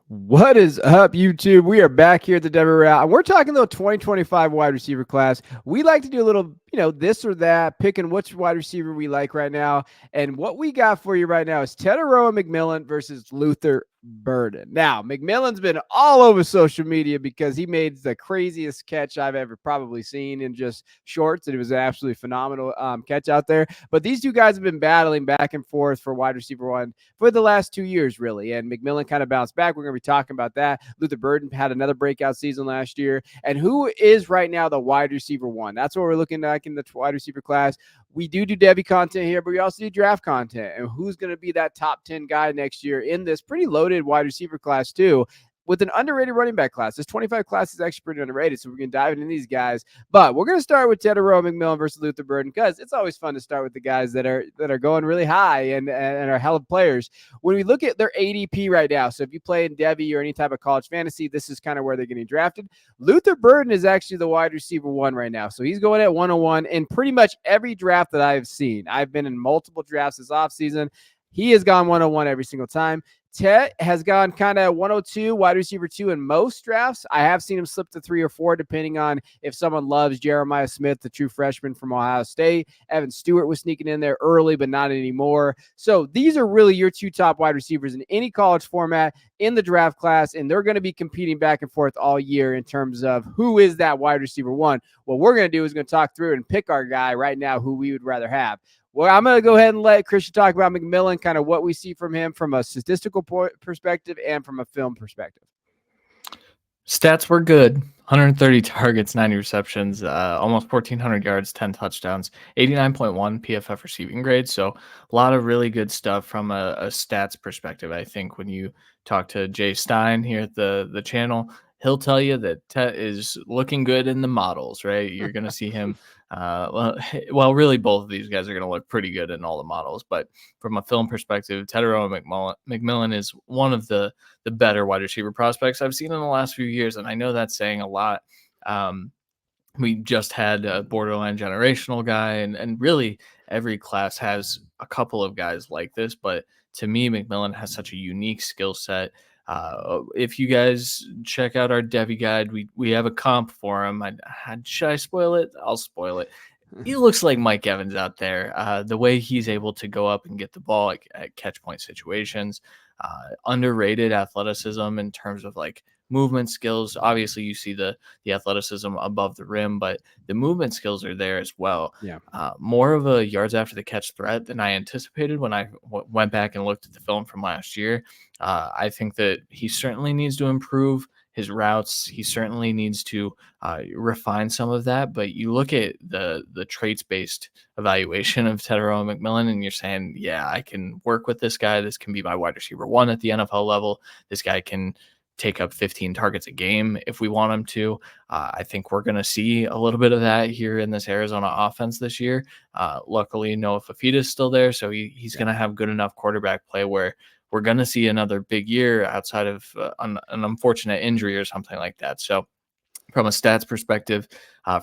What is up, YouTube? We are back here at the Devy Royale, and we're talking the 2025 wide receiver class. We like to do a little, this or that, picking which wide receiver we like right now. And what we got for you right now is Tetairoa McMillan versus Luther Burden. Now, McMillan's been all over social media because he made the craziest catch I've ever probably seen in just shorts, and it was an absolutely phenomenal catch out there. But these two guys have been battling back and forth for wide receiver one for the last 2 years, really. And McMillan kind of bounced back. We're going to be talking about that. Luther Burden had another breakout season last year. And who is right now the wide receiver one? That's what we're looking at in the wide receiver class. We do Devy content here, but we also do draft content. And who's going to be that top 10 guy next year in this pretty loaded wide receiver class, too, with an underrated running back class. This 25 class is actually pretty underrated, so we're going to dive into these guys. But we're going to start with Tetairoa McMillan versus Luther Burden because it's always fun to start with the guys that are going really high and are hell of players. When we look at their ADP right now, so if you play in Devy or any type of college fantasy, this is kind of where they're getting drafted. Luther Burden is actually the wide receiver one right now, so he's going at 101 in pretty much every draft that I've seen. I've been in multiple drafts this offseason. He has gone 101 every single time. Tet has gone kind of 102, wide receiver 2 in most drafts. I have seen him slip to 3 or 4, depending on if someone loves Jeremiah Smith, the true freshman from Ohio State. Evan Stewart was sneaking in there early, but not anymore. So these are really your two top wide receivers in any college format in the draft class, and they're going to be competing back and forth all year in terms of who is that wide receiver one. What we're going to do is going to talk through it and pick our guy right now who we would rather have. Well, I'm going to go ahead and let Christian talk about McMillan, kind of what we see from him from a statistical perspective and from a film perspective. Stats were good. 130 targets, 90 receptions, almost 1,400 yards, 10 touchdowns, 89.1 PFF receiving grade. So a lot of really good stuff from a stats perspective. I think when you talk to Jay Stein here at the channel, he'll tell you that Tet is looking good in the models, right? You're going to see him. Well, really, both of these guys are going to look pretty good in all the models. But from a film perspective, Tetairoa McMillan is one of the better wide receiver prospects I've seen in the last few years. And I know that's saying a lot. We just had a borderline generational guy, and really every class has a couple of guys like this. But to me, McMillan has such a unique skill set. If you guys check out our Devy guide, we have a comp for him. Should I spoil it? I'll spoil it. He looks like Mike Evans out there. The way he's able to go up and get the ball at catch point situations, underrated athleticism in terms of like movement skills. Obviously, you see the athleticism above the rim, but the movement skills are there as well. Yeah. More of a yards after the catch threat than I anticipated when I went back and looked at the film from last year. I think that he certainly needs to improve his routes. He certainly needs to refine some of that. But you look at the traits-based evaluation of Tetairoa McMillan, and you're saying, yeah, I can work with this guy. This can be my wide receiver one at the NFL level. This guy can take up 15 targets a game if we want him to. I think we're going to see a little bit of that here in this Arizona offense this year. Luckily, Noah Fafita is still there, so he's going to have good enough quarterback play where we're going to see another big year outside of an unfortunate injury or something like that. So from a stats perspective,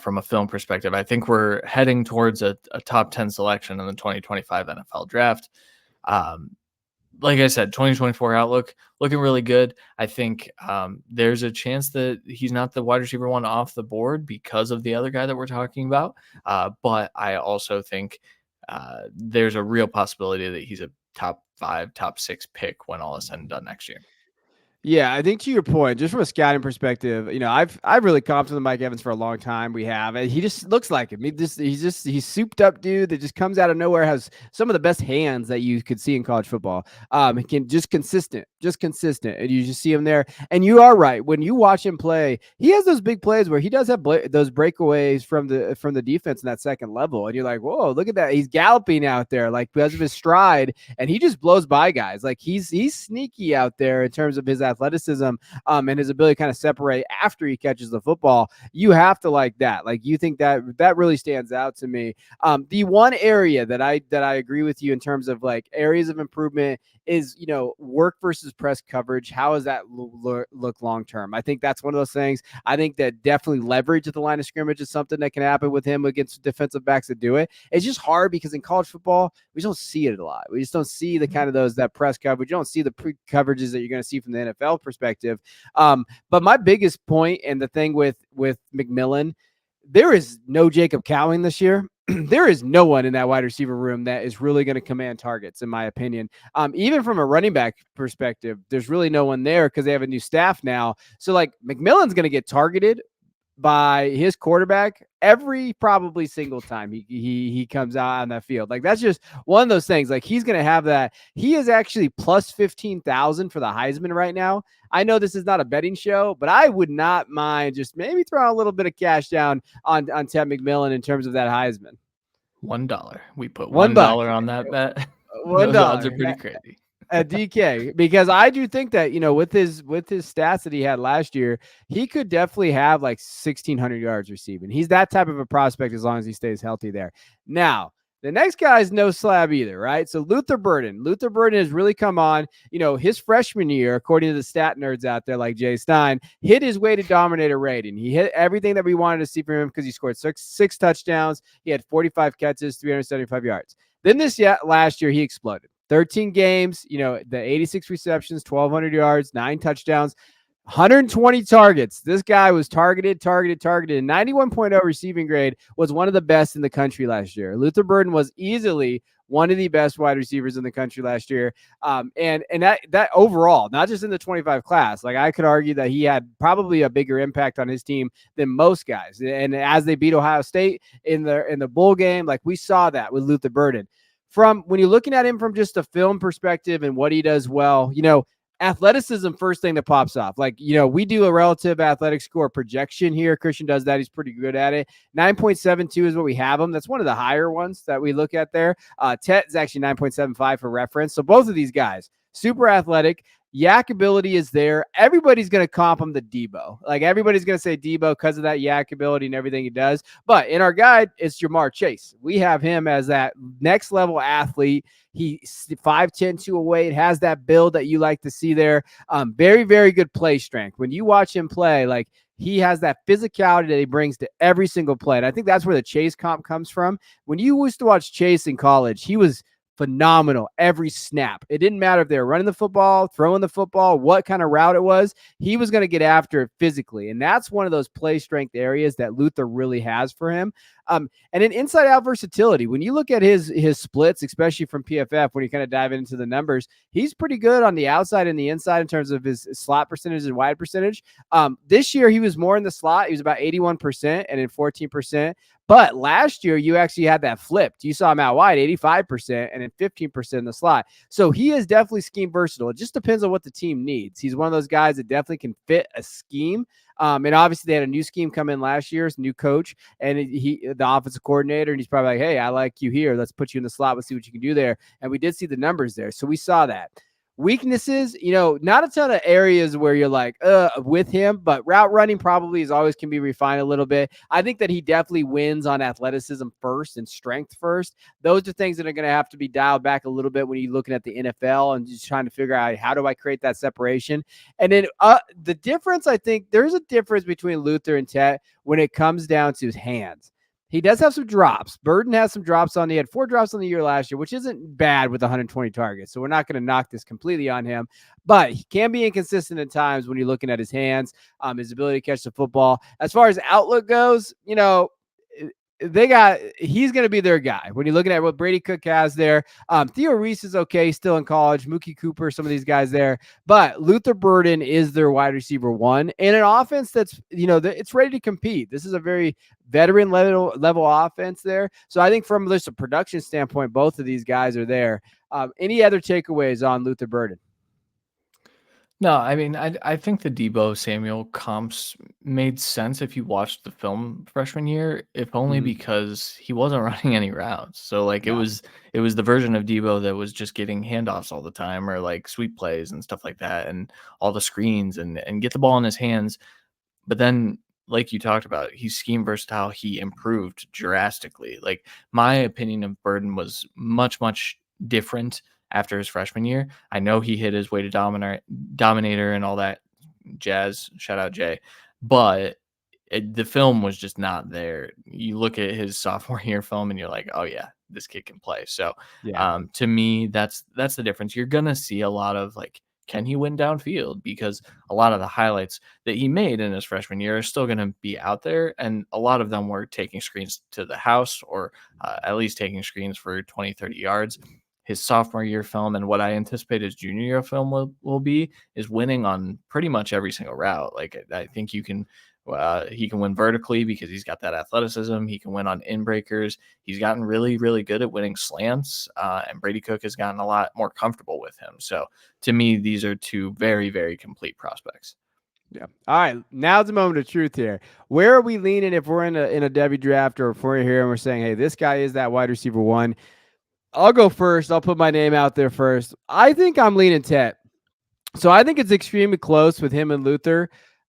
from a film perspective, I think we're heading towards a top 10 selection in the 2025 NFL draft. Like I said, 2024 outlook looking really good. I think there's a chance that he's not the wide receiver one off the board because of the other guy that we're talking about. But I also think there's a real possibility that he's a top 5, top 6 pick when all is said and done next year. Yeah, I think to your point, just from a scouting perspective, I've really comped with Mike Evans for a long time. We have, and he just looks like him. He's souped up dude that just comes out of nowhere, has some of the best hands that you could see in college football. He can just consistent, and you just see him there. And you are right, when you watch him play, he has those big plays where he does have those breakaways from the defense in that second level, and you're like, whoa, look at that! He's galloping out there like because of his stride, and he just blows by guys. Like he's sneaky out there in terms of his athleticism and his ability to kind of separate after he catches the football. You have to like that. Like you think that really stands out to me. The one area that I agree with you in terms of like areas of improvement is, work versus press coverage. How does that look long term? I think that's one of those things. I think that definitely leverage at the line of scrimmage is something that can happen with him against defensive backs that do it. It's just hard because in college football, we just don't see it a lot. We just don't see the kind of that press coverage. You don't see the pre coverages that you're going to see from the NFL. NFL perspective. But my biggest point and the thing with McMillan, there is no Jacob Cowing this year. There is no one in that wide receiver room that is really going to command targets, in my opinion. Even from a running back perspective, there's really no one there because they have a new staff now. So like McMillan's going to get targeted by his quarterback every probably single time he comes out on that field. Like that's just one of those things. Like he's going to have that. He is actually plus 15,000 for the Heisman right now. I know this is not a betting show, but I would not mind just maybe throwing a little bit of cash down on Ted McMillan in terms of that Heisman. $1. We put $1 $1 on that bet. one Those odds are dollar pretty crazy. at DK, because I do think that, with his stats that he had last year, he could definitely have like 1,600 yards receiving. He's that type of a prospect as long as he stays healthy there. Now, the next guy is no slab either, right? So Luther Burden has really come on. His freshman year, according to the stat nerds out there like Jay Stein, hit his weighted dominator rating. He hit everything that we wanted to see from him because he scored six touchdowns. He had 45 catches, 375 yards. Then last year, he exploded. 13 games, the 86 receptions, 1,200 yards, 9 touchdowns, 120 targets. This guy was targeted. And 91.0 receiving grade was one of the best in the country last year. Luther Burden was easily one of the best wide receivers in the country last year. And that overall, not just in the 25 class, like I could argue that he had probably a bigger impact on his team than most guys. And as they beat Ohio State in the bowl game, like we saw that with Luther Burden. From when you're looking at him from just a film perspective and what he does well, athleticism, first thing that pops off. Like, we do a relative athletic score projection here. Christian does that. He's pretty good at it. 9.72 is what we have him. That's one of the higher ones that we look at there. Tet is actually 9.75 for reference. So both of these guys, super athletic. Yak ability is there. Everybody's going to comp him to Debo. Like everybody's going to say Debo because of that yak ability and everything he does. But in our guide, it's Jamar Chase. We have him as that next level athlete. He's 5'10", 208, has that build that you like to see there. Very, very good play strength. When you watch him play, like he has that physicality that he brings to every single play. And I think that's where the Chase comp comes from. When you used to watch Chase in college, he was phenomenal every snap. It didn't matter if they were running the football, throwing the football, what kind of route it was. He was going to get after it physically. And that's one of those play strength areas that Luther really has for him. And an inside out versatility. When you look at his splits, especially from PFF, when you kind of dive into the numbers, he's pretty good on the outside and the inside in terms of his slot percentage and wide percentage. This year, he was more in the slot. He was about 81% and in 14%. But last year, you actually had that flipped. You saw him out wide, 85%, and then 15% in the slot. So he is definitely scheme versatile. It just depends on what the team needs. He's one of those guys that definitely can fit a scheme. And obviously, they had a new scheme come in last year, new coach, and the offensive coordinator, and he's probably like, hey, I like you here. Let's put you in the slot. Let's see what you can do there. And we did see the numbers there. So we saw that. Weaknesses, not a ton of areas where you're like, with him, but route running probably can be refined a little bit. I think that he definitely wins on athleticism first and strength first. Those are things that are going to have to be dialed back a little bit when you're looking at the NFL and just trying to figure out how do I create that separation. And then the difference, I think there's a difference between Luther and Tet when it comes down to his hands. He does have some drops. Burden has some drops on. He had 4 drops on the year last year, which isn't bad with 120 targets. So we're not going to knock this completely on him, but he can be inconsistent at times when you're looking at his hands, his ability to catch the football. As far as outlook goes, he's going to be their guy. When you're looking at what Brady Cook has there, Theo Reese is okay, still in college, Mookie Cooper, some of these guys there, but Luther Burden is their wide receiver 1 in an offense that's, it's ready to compete. This is a very veteran level offense there. So I think from just a production standpoint, both of these guys are there. Any other takeaways on Luther Burden? No, I mean, I think the Debo Samuel comps made sense if you watched the film freshman year, if only because he wasn't running any routes. So like it was the version of Debo that was just getting handoffs all the time, or like sweep plays and stuff like that, and all the screens and get the ball in his hands. But then, like you talked about, he's scheme versatile. He improved drastically. Like my opinion of Burden was much, much different after his freshman year. I know he hit his weighted dominator and all that jazz. Shout out Jay. But the film was just not there. You look at his sophomore year film and you're like, oh yeah, this kid can play. So to me, that's the difference. You're going to see a lot of like can he win downfield? Because a lot of the highlights that he made in his freshman year are still going to be out there. And a lot of them were taking screens to the house, or at least taking screens for 20, 30 yards. His sophomore year film and what I anticipate his junior year film will be is winning on pretty much every single route. Like, I think he can win vertically because he's got that athleticism. He can win on in breakers. He's gotten really, really good at winning slants, and Brady Cook has gotten a lot more comfortable with him. So to me, these are two very, very complete prospects. Yeah. All right. Now's the moment of truth here. Where are we leaning if we're in a Devy draft, or if we're here and we're saying, hey, this guy is that wide receiver one? I'll go first. I'll put my name out there first. I think I'm leaning Tet. So I think it's extremely close with him and Luther.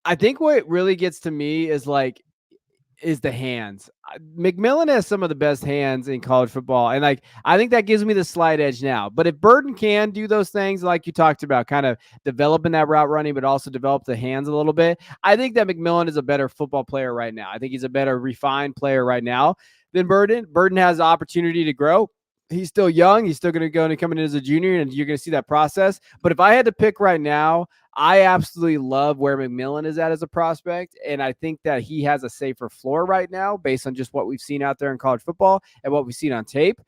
I think what really gets to me is the hands. McMillan has some of the best hands in college football, and I think that gives me the slight edge now. But if Burden can do those things like you talked about, kind of developing that route running, but also develop the hands a little bit, I think that McMillan is a better football player right now. I think he's a better refined player right now than Burden. Burden has the opportunity to grow. He's still young. He's still going to go and come in as a junior, and you're going to see that process. But if I had to pick right now, I absolutely love where McMillan is at as a prospect, and I think that he has a safer floor right now based on just what we've seen out there in college football and what we've seen on tape.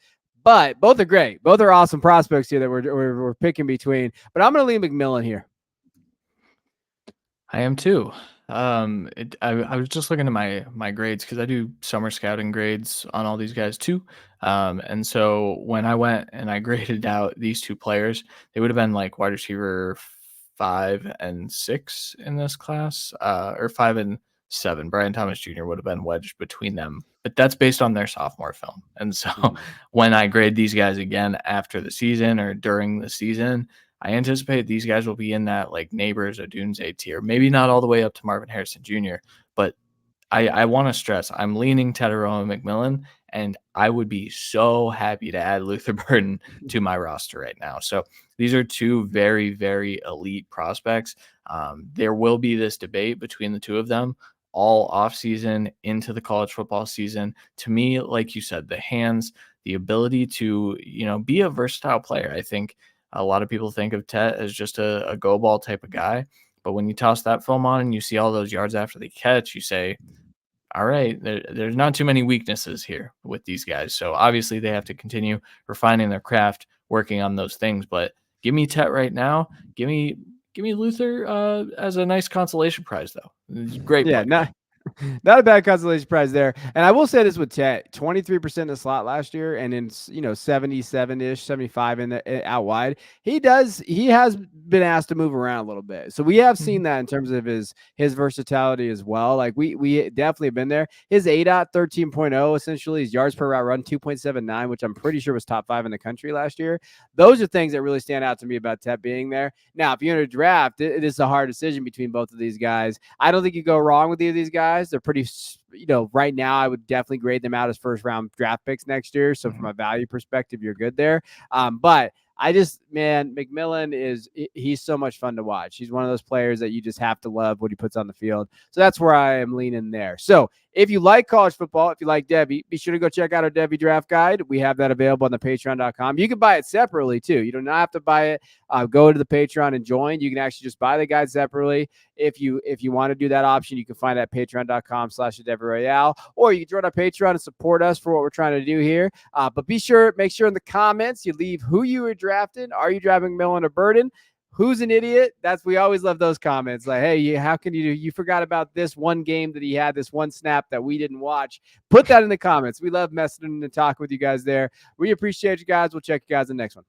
But both are great. Both are awesome prospects here that we're picking between. But I'm going to lean McMillan here. I am too. I was just looking at my grades because I do summer scouting grades on all these guys too. And so when I went and I graded out these two players, they would have been like wide receiver 5 and 6 in this class, or 5 and 7. Brian Thomas Jr. would have been wedged between them, but that's based on their sophomore film. And so when I grade these guys again after the season or during the season, I anticipate these guys will be in that like Neighbors or Dunze tier, maybe not all the way up to Marvin Harrison Jr., but I want to stress I'm leaning Tetairoa McMillan, and I would be so happy to add Luther Burden to my roster right now. So these are two very, very elite prospects. There will be this debate between the two of them all offseason into the college football season. To me, like you said, the hands, the ability to, be a versatile player. I think a lot of people think of Tet as just a go ball type of guy. But when you toss that film on and you see all those yards after the catch, you say, all right, there's not too many weaknesses here with these guys. So obviously they have to continue refining their craft, working on those things. But give me Tet right now. Give me Luther as a nice consolation prize, though. Great Yeah, player. Not a bad consolation prize there. And I will say this with Tet, 23% in the slot last year, and in 77-ish, 75 in the out wide. He has been asked to move around a little bit. So we have seen that in terms of his versatility as well. Like we definitely have been there. His ADOT 13.0, essentially his yards per route run 2.79, which I'm pretty sure was top 5 in the country last year. Those are things that really stand out to me about Tet being there. Now, if you're in a draft, it is a hard decision between both of these guys. I don't think you go wrong with either of these guys. They're pretty, right now I would definitely grade them out as first round draft picks next year. So from a value perspective, you're good there. But McMillan he's so much fun to watch. He's one of those players that you just have to love what he puts on the field. So that's where I am leaning there. So if you like college football, if you like Devy, be sure to go check out our Devy draft guide. We have that available on the patreon.com. You can buy it separately too. You do not have to buy it. Go to the Patreon and join. You can actually just buy the guide separately. If you want to do that option, you can find it at patreon.com/Royale, or you can join our Patreon and support us for what we're trying to do here. But make sure in the comments you leave who you were drafting. Are you drafting McMillan or Burden? Who's an idiot? We always love those comments. Like, hey, how can you forgot about this one game that he had, this one snap that we didn't watch? Put that in the comments. We love messing and talking with you guys there. We appreciate you guys. We'll check you guys in the next one.